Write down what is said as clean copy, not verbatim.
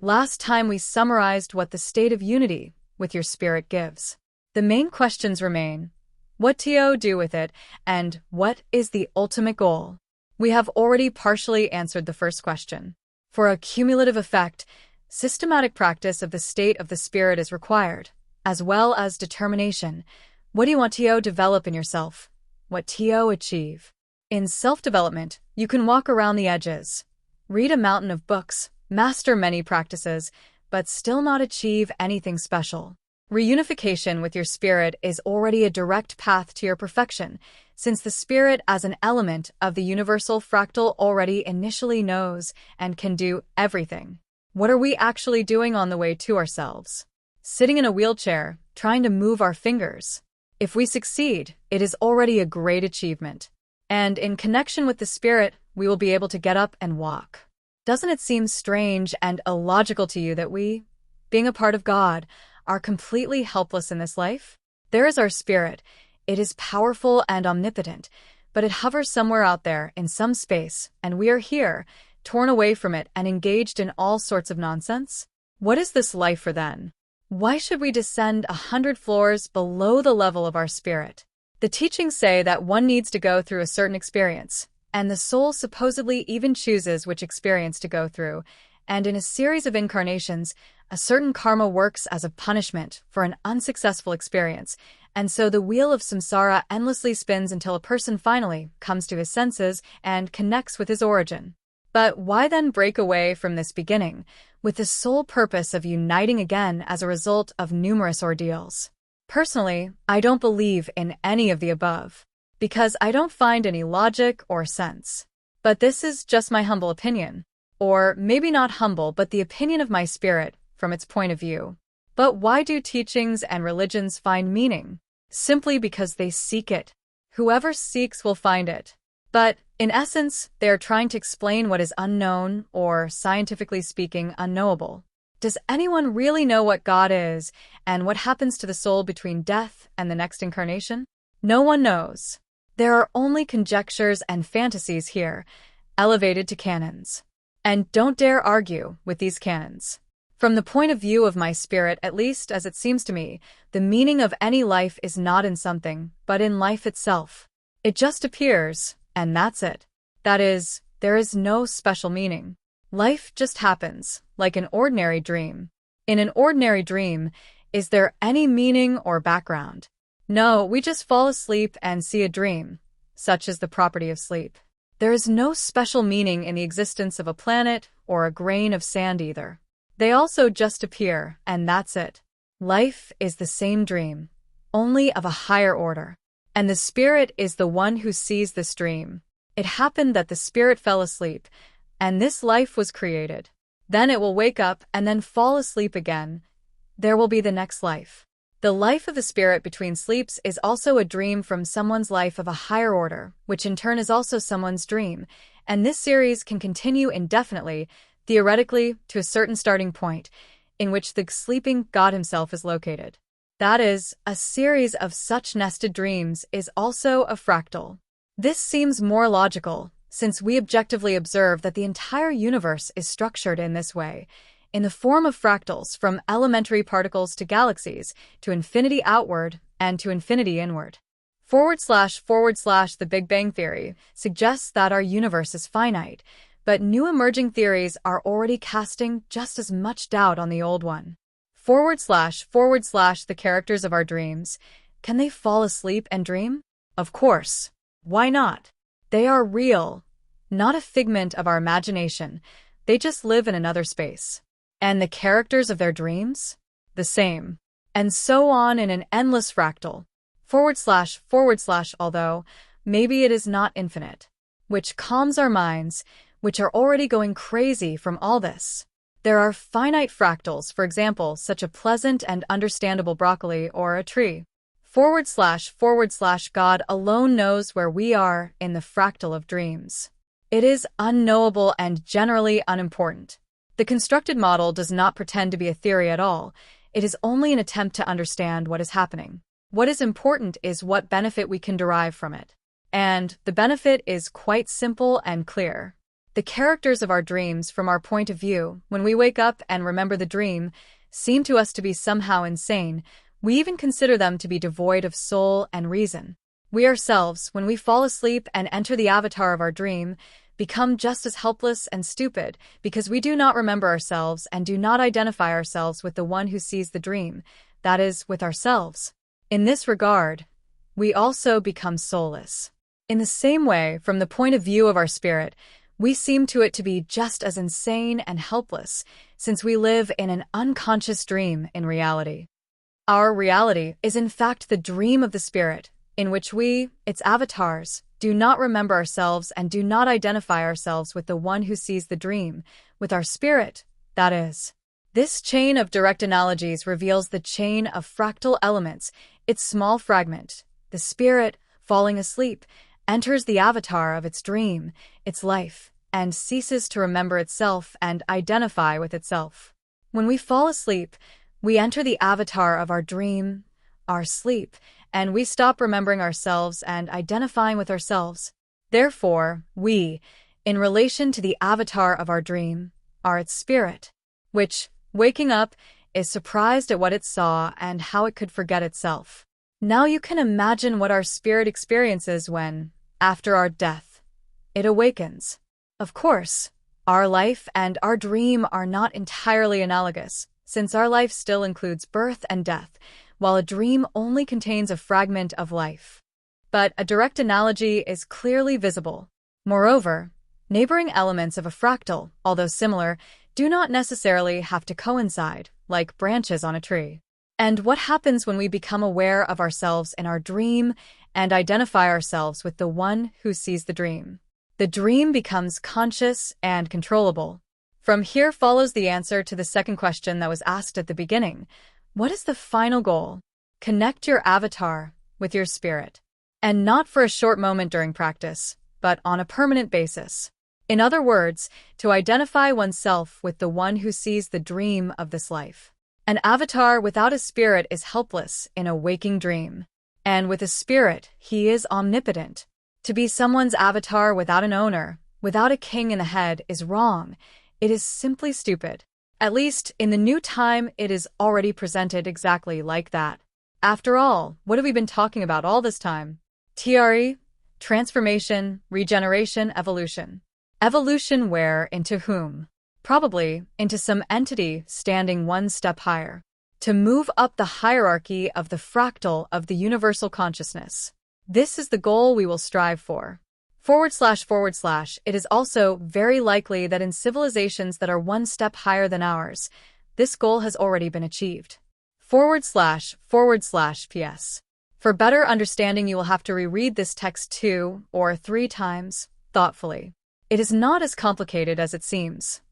Last time we summarized what the state of unity with your spirit gives. The main questions remain: what to do with it, and what is the ultimate goal? We have already partially answered the first question. For a cumulative effect, systematic practice of the state of the spirit is required, as well as determination. What do you want to develop in yourself? What to achieve? In self-development, you can walk around the edges, read a mountain of books, master many practices, but still not achieve anything special. Reunification with your spirit is already a direct path to your perfection, since the spirit as an element of the universal fractal already initially knows and can do everything. What are we actually doing on the way to ourselves? Sitting in a wheelchair, trying to move our fingers. If we succeed, it is already a great achievement. And in connection with the spirit, we will be able to get up and walk. Doesn't it seem strange and illogical to you that we, being a part of God, are completely helpless in this life? There is our spirit. It is powerful and omnipotent, but it hovers somewhere out there in some space, and we are here, torn away from it and engaged in all sorts of nonsense. What is this life for then? Why should we descend 100 floors below the level of our spirit? The teachings say that one needs to go through a certain experience, and the soul supposedly even chooses which experience to go through, and in a series of incarnations, a certain karma works as a punishment for an unsuccessful experience, and so the wheel of samsara endlessly spins until a person finally comes to his senses and connects with his origin. But why then break away from this beginning, with the sole purpose of uniting again as a result of numerous ordeals? Personally, I don't believe in any of the above, because I don't find any logic or sense. But this is just my humble opinion. Or maybe not humble, but the opinion of my spirit from its point of view. But why do teachings and religions find meaning? Simply because they seek it. Whoever seeks will find it. But, in essence, they are trying to explain what is unknown, or, scientifically speaking, unknowable. Does anyone really know what God is, and what happens to the soul between death and the next incarnation? No one knows. There are only conjectures and fantasies here, elevated to canons. And don't dare argue with these canons. From the point of view of my spirit, at least as it seems to me, the meaning of any life is not in something, but in life itself. It just appears, and that's it. That is, there is no special meaning. Life just happens, like an ordinary dream. In an ordinary dream, is there any meaning or background? No, we just fall asleep and see a dream. Such is the property of sleep. There is no special meaning in the existence of a planet or a grain of sand either. They also just appear, and that's it. Life is the same dream, only of a higher order. And the spirit is the one who sees this dream. It happened that the spirit fell asleep, and this life was created. Then it will wake up and then fall asleep again. There will be the next life. The life of the spirit between sleeps is also a dream from someone's life of a higher order, which in turn is also someone's dream, and this series can continue indefinitely, theoretically, to a certain starting point, in which the sleeping God himself is located. That is, a series of such nested dreams is also a fractal. This seems more logical, since we objectively observe that the entire universe is structured in this way, in the form of fractals from elementary particles to galaxies, to infinity outward, and to infinity inward. / The Big Bang Theory suggests that our universe is finite, but new emerging theories are already casting just as much doubt on the old one. / The characters of our dreams, can they fall asleep and dream? Of course. Why not? They are real, not a figment of our imagination. They just live in another space. And the characters of their dreams? The same. And so on in an endless fractal. / Although, maybe it is not infinite. Which calms our minds, which are already going crazy from all this. There are finite fractals, for example, such a pleasant and understandable broccoli or a tree. / God alone knows where we are in the fractal of dreams. It is unknowable and generally unimportant. The constructed model does not pretend to be a theory at all. It is only an attempt to understand what is happening. What is important is what benefit we can derive from it. And the benefit is quite simple and clear. The characters of our dreams from our point of view, when we wake up and remember the dream, seem to us to be somehow insane. We even consider them to be devoid of soul and reason. We ourselves, when we fall asleep and enter the avatar of our dream, become just as helpless and stupid because we do not remember ourselves and do not identify ourselves with the one who sees the dream, that is, with ourselves. In this regard, we also become soulless. In the same way, from the point of view of our spirit, we seem to it to be just as insane and helpless, since we live in an unconscious dream in reality. Our reality is in fact the dream of the spirit, in which we, its avatars, do not remember ourselves and do not identify ourselves with the one who sees the dream, with our spirit, that is. This chain of direct analogies reveals the chain of fractal elements, its small fragment. The spirit, falling asleep, enters the avatar of its dream, its life, and ceases to remember itself and identify with itself. When we fall asleep, we enter the avatar of our dream, our sleep, and we stop remembering ourselves and identifying with ourselves. Therefore, we, in relation to the avatar of our dream, are its spirit, which, waking up, is surprised at what it saw and how it could forget itself. Now you can imagine what our spirit experiences when, after our death, it awakens. Of course, our life and our dream are not entirely analogous, since our life still includes birth and death, while a dream only contains a fragment of life. But a direct analogy is clearly visible. Moreover, neighboring elements of a fractal, although similar, do not necessarily have to coincide, like branches on a tree. And what happens when we become aware of ourselves in our dream and identify ourselves with the one who sees the dream? The dream becomes conscious and controllable. From here follows the answer to the second question that was asked at the beginning. What is the final goal? Connect your avatar with your spirit. And not for a short moment during practice, but on a permanent basis. In other words, to identify oneself with the one who sees the dream of this life. An avatar without a spirit is helpless in a waking dream. And with a spirit, he is omnipotent. To be someone's avatar without an owner, without a king in the head, is wrong. It is simply stupid. At least, in the new time, it is already presented exactly like that. After all, what have we been talking about all this time? TRE? Transformation, regeneration, evolution. Evolution where, into whom? Probably into some entity standing one step higher. To move up the hierarchy of the fractal of the universal consciousness. This is the goal we will strive for. // It is also very likely that in civilizations that are one step higher than ours, this goal has already been achieved. / PS. For better understanding, you will have to reread this text 2 or 3 times, thoughtfully. It is not as complicated as it seems.